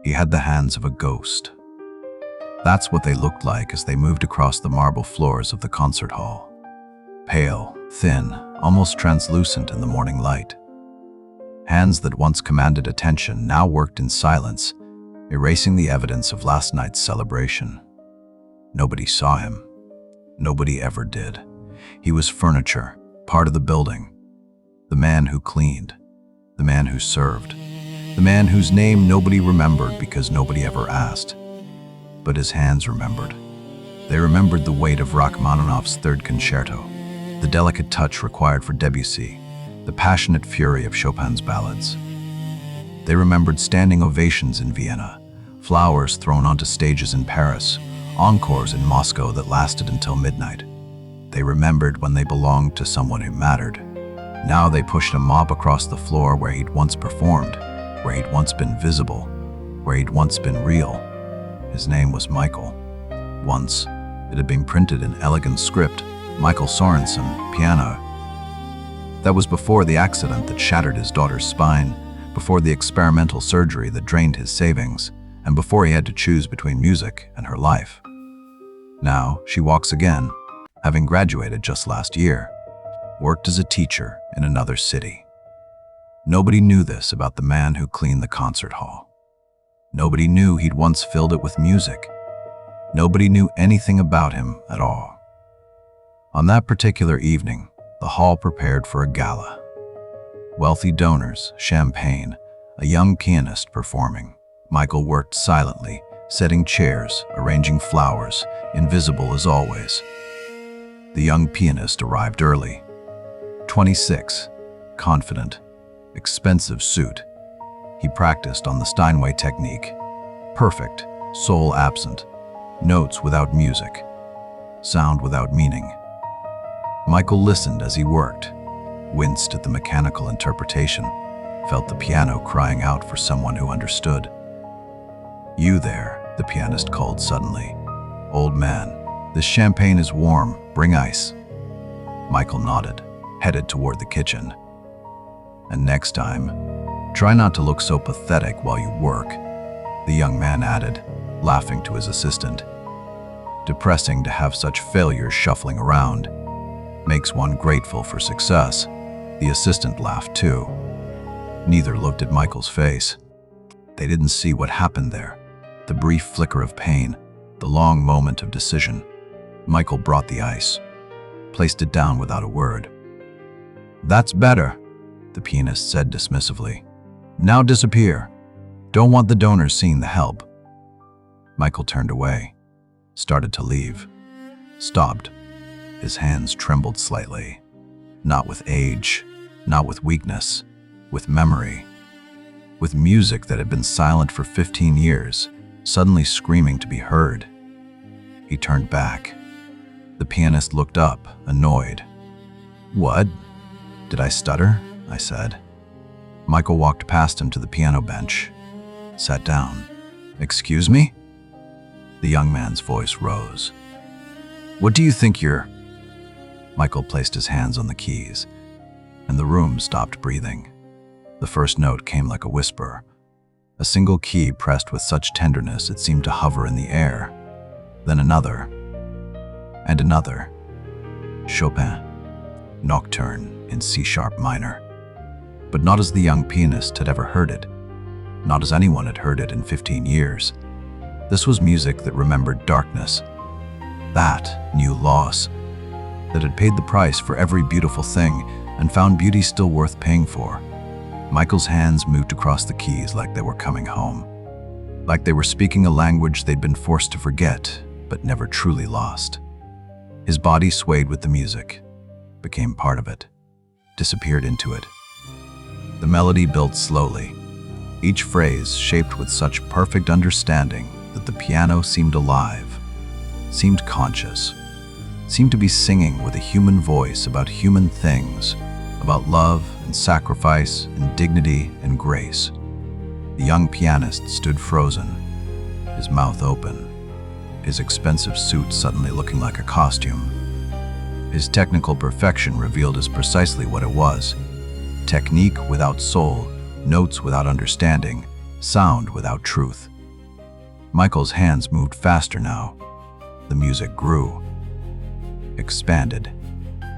He had the hands of a ghost. That's what they looked like as they moved across the marble floors of the concert hall. Pale, thin, almost translucent in the morning light. Hands that once commanded attention now worked in silence, erasing the evidence of last night's celebration. Nobody saw him. Nobody ever did. He was furniture, part of the building. The man who cleaned. The man who served. The man whose name nobody remembered because nobody ever asked. But his hands remembered. They remembered the weight of Rachmaninoff's Third Concerto, the delicate touch required for Debussy, the passionate fury of Chopin's ballads. They remembered standing ovations in Vienna, flowers thrown onto stages in Paris, encores in Moscow that lasted until midnight. They remembered when they belonged to someone who mattered. Now they pushed a mop across the floor where he'd once performed, where he'd once been visible, where he'd once been real. His name was Michael. Once, it had been printed in elegant script, Michael Sorensen, piano. That was before the accident that shattered his daughter's spine, before the experimental surgery that drained his savings, and before he had to choose between music and her life. Now, she walks again, having graduated just last year, worked as a teacher in another city. Nobody knew this about the man who cleaned the concert hall. Nobody knew he'd once filled it with music. Nobody knew anything about him at all. On that particular evening, the hall prepared for a gala. Wealthy donors, champagne, a young pianist performing. Michael worked silently, setting chairs, arranging flowers, invisible as always. The young pianist arrived early. 26, confident, expensive suit. He practiced on the Steinway technique. Perfect, soul absent, notes without music, sound without meaning. Michael listened as he worked, winced at the mechanical interpretation, felt the piano crying out for someone who understood. "You there," the pianist called suddenly. "Old man, this champagne is warm, bring ice." Michael nodded, headed toward the kitchen. "And next time, try not to look so pathetic while you work," the young man added, laughing to his assistant. "Depressing to have such failures shuffling around. Makes one grateful for success." The assistant laughed too. Neither looked at Michael's face. They didn't see what happened there. The brief flicker of pain, the long moment of decision. Michael brought the ice, placed it down without a word. "That's better," the pianist said dismissively. "Now disappear. Don't want the donors seeing the help." Michael turned away, started to leave, stopped. His hands trembled slightly. Not with age, not with weakness, with memory. With music that had been silent for 15 years, suddenly screaming to be heard. He turned back. The pianist looked up, annoyed. "What? Did I stutter?" I said. Michael walked past him to the piano bench, sat down. "Excuse me?" The young man's voice rose. "What do you think you're—" Michael placed his hands on the keys, and the room stopped breathing. The first note came like a whisper, a single key pressed with such tenderness it seemed to hover in the air. Then another, and another. Chopin, Nocturne in C-sharp minor. But not as the young pianist had ever heard it, not as anyone had heard it in 15 years. This was music that remembered darkness. That knew loss, that had paid the price for every beautiful thing and found beauty still worth paying for. Michael's hands moved across the keys like they were coming home, like they were speaking a language they'd been forced to forget, but never truly lost. His body swayed with the music, became part of it, disappeared into it. The melody built slowly, each phrase shaped with such perfect understanding that the piano seemed alive, seemed conscious, seemed to be singing with a human voice about human things, about love and sacrifice and dignity and grace. The young pianist stood frozen, his mouth open, his expensive suit suddenly looking like a costume. His technical perfection revealed as precisely what it was: technique without soul, notes without understanding, sound without truth. Michael's hands moved faster now. The music grew, expanded,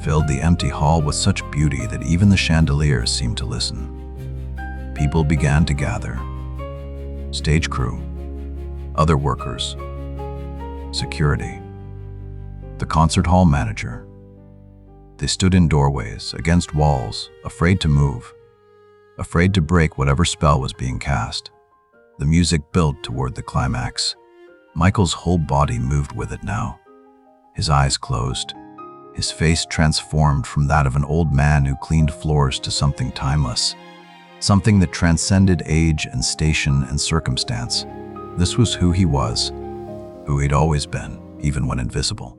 filled the empty hall with such beauty that even the chandeliers seemed to listen. People began to gather. Stage crew, other workers, security, the concert hall manager. They stood in doorways, against walls, afraid to move, afraid to break whatever spell was being cast. The music built toward the climax. Michael's whole body moved with it now. His eyes closed. His face transformed from that of an old man who cleaned floors to something timeless, something that transcended age and station and circumstance. This was who he was, who he'd always been, even when invisible,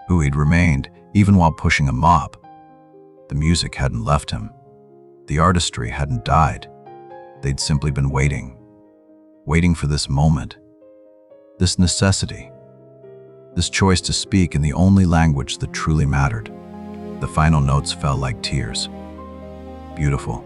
who he'd remained, even while pushing a mop. The music hadn't left him. The artistry hadn't died. They'd simply been waiting for this moment, this necessity, this choice to speak in the only language that truly mattered. The final notes fell like tears. Beautiful,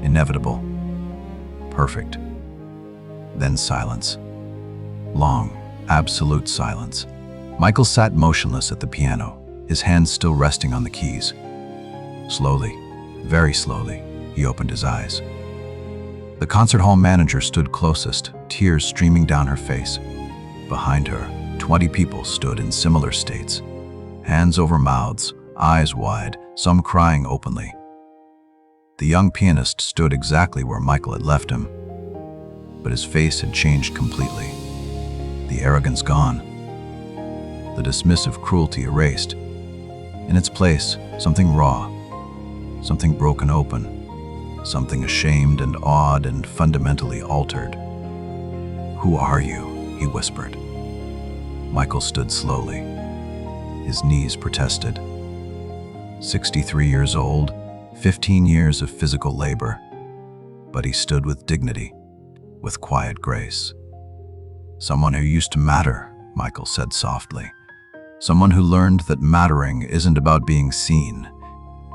inevitable, perfect. Then silence. Long, absolute silence. Michael sat motionless at the piano, his hands still resting on the keys. Slowly, very slowly, he opened his eyes. The concert hall manager stood closest, tears streaming down her face. Behind her, 20 people stood in similar states, hands over mouths, eyes wide, some crying openly. The young pianist stood exactly where Michael had left him, but his face had changed completely. The arrogance gone, the dismissive cruelty erased. In its place, something raw, something broken open, something ashamed and awed and fundamentally altered. "Who are you?" he whispered. Michael stood slowly. His knees protested. 63 years old, 15 years of physical labor, but he stood with dignity, with quiet grace. "Someone who used to matter," Michael said softly. "Someone who learned that mattering isn't about being seen.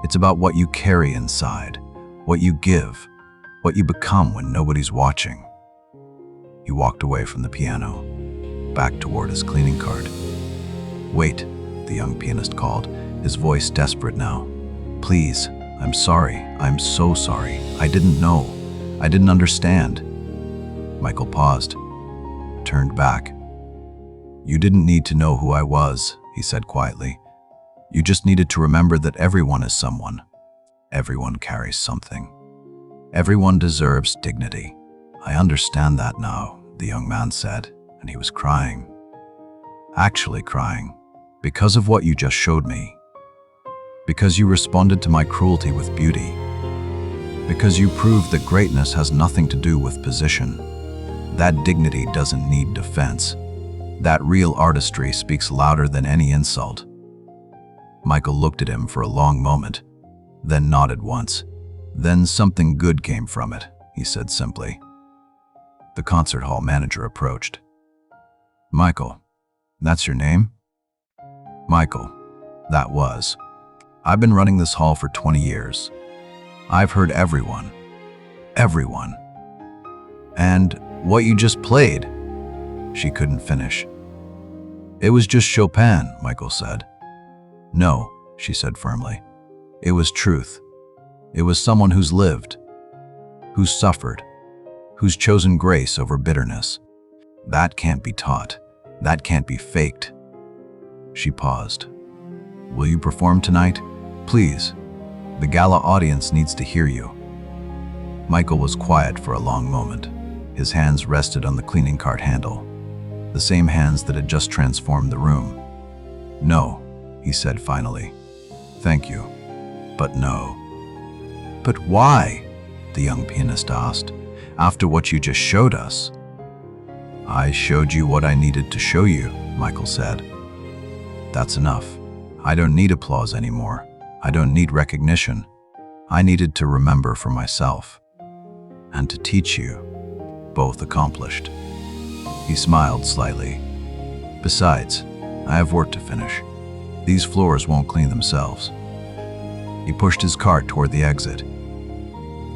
It's about what you carry inside, what you give, what you become when nobody's watching." He walked away from the piano, back toward his cleaning cart. "Wait," the young pianist called, his voice desperate now. "Please, I'm sorry. I'm so sorry. I didn't know. I didn't understand." Michael paused, turned back. "You didn't need to know who I was," he said quietly. "You just needed to remember that everyone is someone. Everyone carries something. Everyone deserves dignity." "I understand that now," the young man said, and he was crying. Actually crying, because of what you just showed me. Because you responded to my cruelty with beauty. Because you proved that greatness has nothing to do with position. That dignity doesn't need defense. That real artistry speaks louder than any insult. Michael looked at him for a long moment, then nodded once. "Then something good came from it," he said simply. The concert hall manager approached. "Michael, that's your name?" "Michael, that was. I've been running this hall for 20 years. I've heard everyone. Everyone. And what you just played." She couldn't finish. "It was just Chopin," Michael said. "No," she said firmly. "It was truth. It was someone who's lived, who's suffered, who's chosen grace over bitterness. That can't be taught. That can't be faked." She paused. "Will you perform tonight? Please. The gala audience needs to hear you." Michael was quiet for a long moment. His hands rested on the cleaning cart handle, the same hands that had just transformed the room. "No," he said finally. "Thank you, but no." "But why?" the young pianist asked. "After what you just showed us." "I showed you what I needed to show you," Michael said. "That's enough. I don't need applause anymore. I don't need recognition. I needed to remember for myself. And to teach you." Both accomplished. He smiled slightly. "Besides, I have work to finish. These floors won't clean themselves." He pushed his cart toward the exit.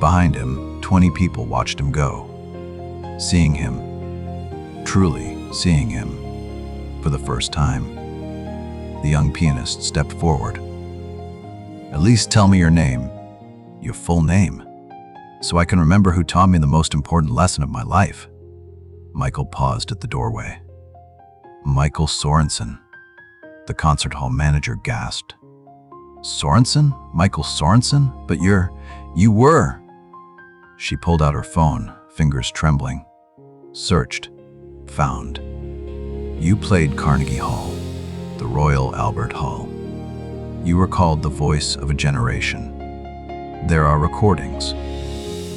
Behind him, 20 people watched him go. Seeing him, truly seeing him for the first time. The young pianist stepped forward. "At least tell me your name, your full name, so I can remember who taught me the most important lesson of my life." Michael paused at the doorway. "Michael Sorensen," the concert hall manager gasped. "Sorensen? Michael Sorensen? But you were." She pulled out her phone, fingers trembling. Searched. Found. "You played Carnegie Hall, the Royal Albert Hall. You were called the voice of a generation. There are recordings."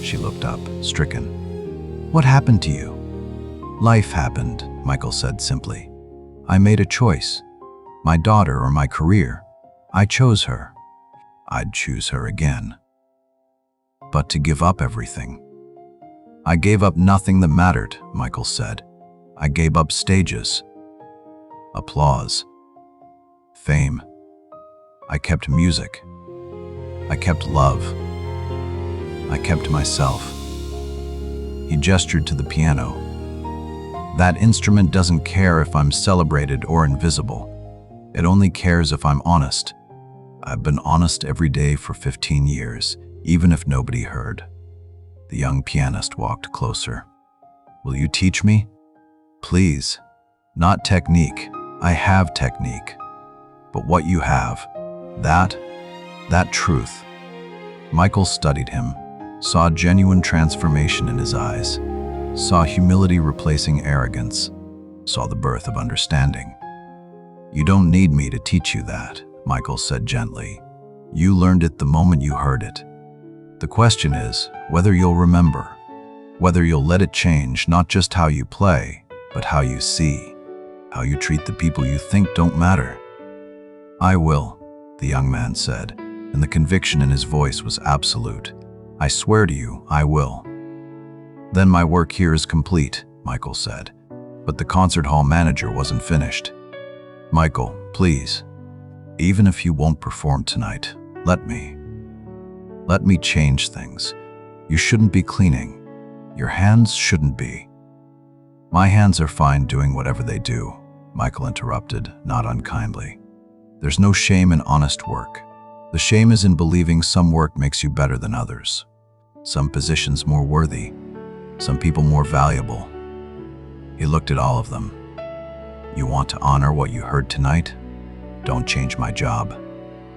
She looked up, stricken. "What happened to you?" "Life happened," Michael said simply. "I made a choice. My daughter or my career. I chose her. I'd choose her again. But to give up everything." "I gave up nothing that mattered," Michael said. "I gave up stages, applause, fame. I kept music. I kept love. I kept myself." He gestured to the piano. "That instrument doesn't care if I'm celebrated or invisible. It only cares if I'm honest. I've been honest every day for 15 years, even if nobody heard." The young pianist walked closer. "Will you teach me? Please. Not technique. I have technique. But what you have, that truth." Michael studied him, saw genuine transformation in his eyes, saw humility replacing arrogance, saw the birth of understanding. "You don't need me to teach you that," Michael said gently. "You learned it the moment you heard it. The question is whether you'll remember, whether you'll let it change not just how you play, but how you see, how you treat the people you think don't matter." "I will," the young man said, and the conviction in his voice was absolute. "I swear to you, I will." "Then my work here is complete," Michael said, but the concert hall manager wasn't finished. "Michael, please, even if you won't perform tonight, let me change things. You shouldn't be cleaning. Your hands shouldn't be." "My hands are fine doing whatever they do," Michael interrupted, not unkindly. "There's no shame in honest work. The shame is in believing some work makes you better than others, some positions more worthy, some people more valuable." He looked at all of them. "You want to honor what you heard tonight? Don't change my job.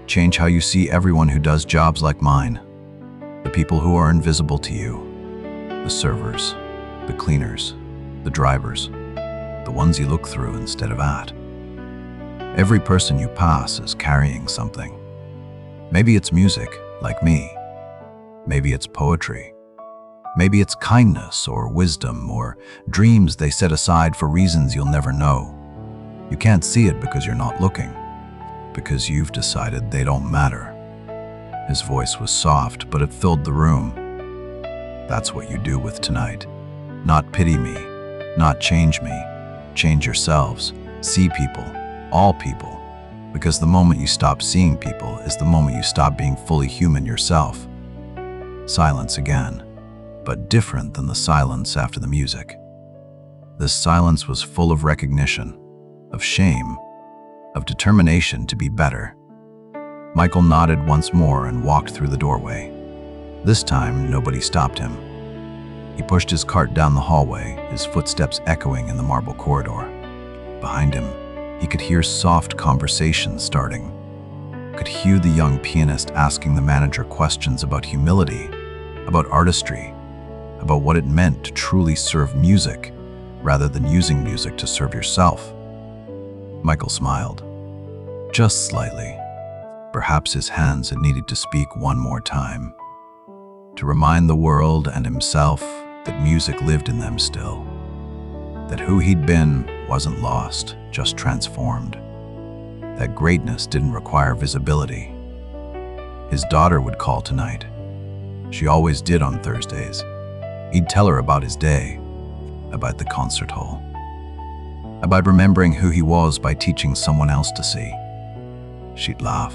Change how you see everyone who does jobs like mine. The people who are invisible to you. The servers, the cleaners, the drivers, the ones you look through instead of at. Every person you pass is carrying something. Maybe it's music, like me. Maybe it's poetry. Maybe it's kindness or wisdom or dreams they set aside for reasons you'll never know. You can't see it because you're not looking, because you've decided they don't matter." His voice was soft, but it filled the room. "That's what you do with tonight. Not pity me, not change me. Change yourselves. See people, all people. Because the moment you stop seeing people is the moment you stop being fully human yourself." Silence again, but different than the silence after the music. This silence was full of recognition, of shame, of determination to be better. Michael nodded once more and walked through the doorway. This time, nobody stopped him. He pushed his cart down the hallway, his footsteps echoing in the marble corridor. Behind him, he could hear soft conversations starting. Could hear the young pianist asking the manager questions about humility, about artistry, about what it meant to truly serve music, rather than using music to serve yourself. Michael smiled. Just slightly. Perhaps his hands had needed to speak one more time, to remind the world and himself that music lived in them still, that who he'd been wasn't lost, just transformed, that greatness didn't require visibility. His daughter would call tonight. She always did on Thursdays. He'd tell her about his day, about the concert hall, about remembering who he was by teaching someone else to see. She'd laugh,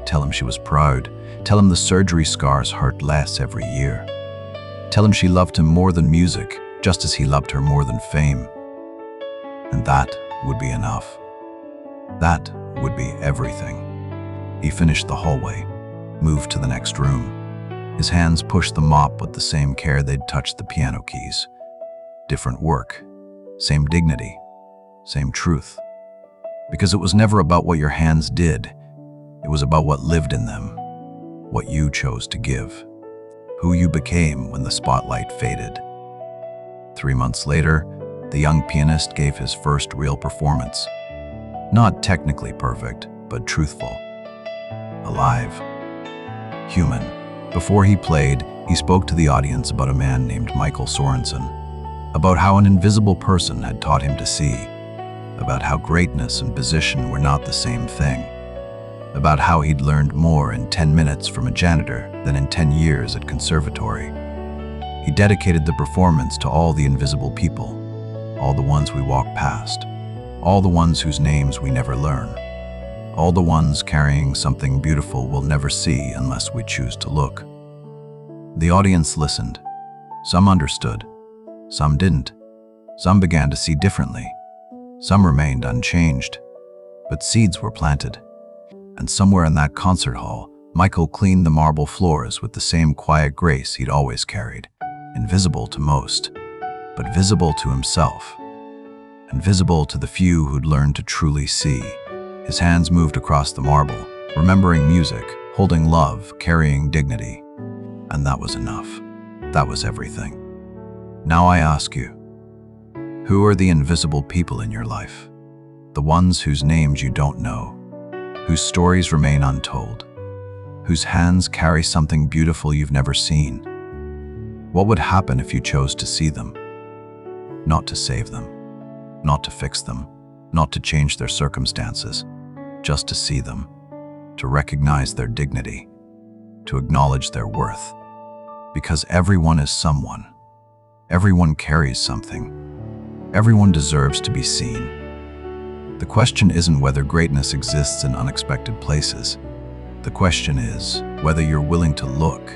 tell him she was proud, tell him the surgery scars hurt less every year, tell him she loved him more than music just as he loved her more than fame. And that would be enough. That would be everything. He finished the hallway, moved to the next room. His hands pushed the mop with the same care they'd touched the piano keys. Different work, same dignity, same truth. Because it was never about what your hands did, it was about what lived in them, what you chose to give, who you became when the spotlight faded. 3 months later, the young pianist gave his first real performance. Not technically perfect, but truthful. Alive. Human. Before he played, he spoke to the audience about a man named Michael Sorensen, about how an invisible person had taught him to see, about how greatness and position were not the same thing, about how he'd learned more in 10 minutes from a janitor than in 10 years at conservatory. He dedicated the performance to all the invisible people, all the ones we walk past, all the ones whose names we never learn, all the ones carrying something beautiful we'll never see unless we choose to look. The audience listened. Some understood, some didn't. Some began to see differently. Some remained unchanged. But seeds were planted. And somewhere in that concert hall, Michael cleaned the marble floors with the same quiet grace he'd always carried, invisible to most, but visible to himself, and visible to the few who'd learned to truly see. His hands moved across the marble, remembering music, holding love, carrying dignity. And that was enough. That was everything. Now I ask you, who are the invisible people in your life? The ones whose names you don't know, whose stories remain untold, whose hands carry something beautiful you've never seen. What would happen if you chose to see them? Not to save them, not to fix them, not to change their circumstances, just to see them, to recognize their dignity, to acknowledge their worth. Because everyone is someone. Everyone carries something. Everyone deserves to be seen. The question isn't whether greatness exists in unexpected places. The question is whether you're willing to look